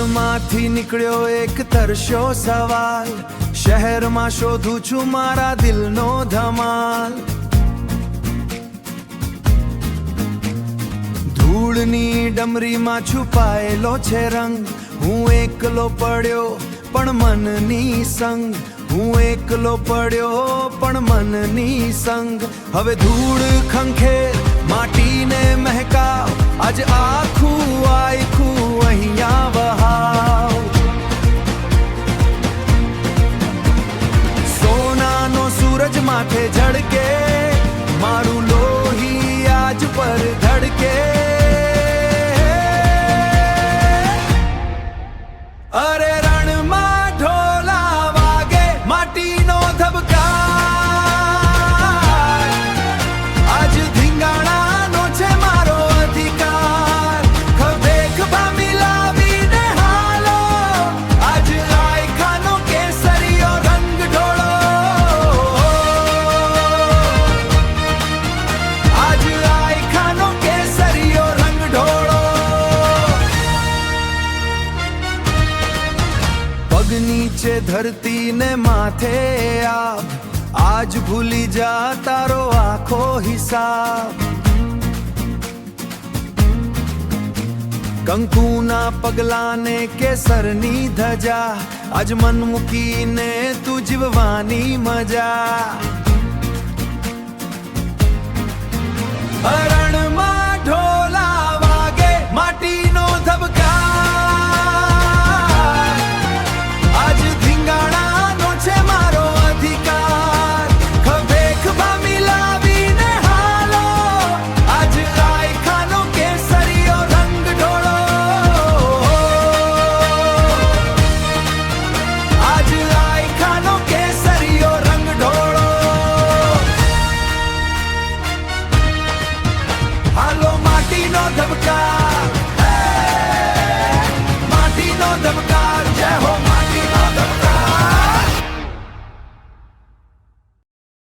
મનમાંથી નીકળ્યો એક તરસ્યો સવાલ, શહેરમાં શોધું છું મારા દિલનો ધમાલ. ધૂળની ડમરીમાં છુપાયેલો છે રંગ, હું એકલો પડ્યો પણ મનની સંગ, હું એકલો પડ્યો પણ મનની સંગ. હવે ધૂળ ખંખેર માટીને મહેકાવ, આજ આખું આખું અહીંયા વહાવ. સોનાનો સૂરજ માથે ઝળકે, મારું લોહી આજ પર ધડકે. અરે રણમાં ઢોલા વાગે, માટીનો ધબકાર, આજ ધીંગાણાનો છે મારો અધિકાર. ખભે ખભા મિલાવીને હાલો, આજ આયખાનો કેસરીયો રંગ ઢોળો. આજ આયખાનો કેસરીયો રંગ ઢોળો. પગ નીચે ધરતી ને માથે આબ, આજ ભૂલી જા તારો આખો હિસાબ. કંકુના પગલાને કેસરની ધજા, આજ મન મૂકીને તું જીવવાની મજા. હરણ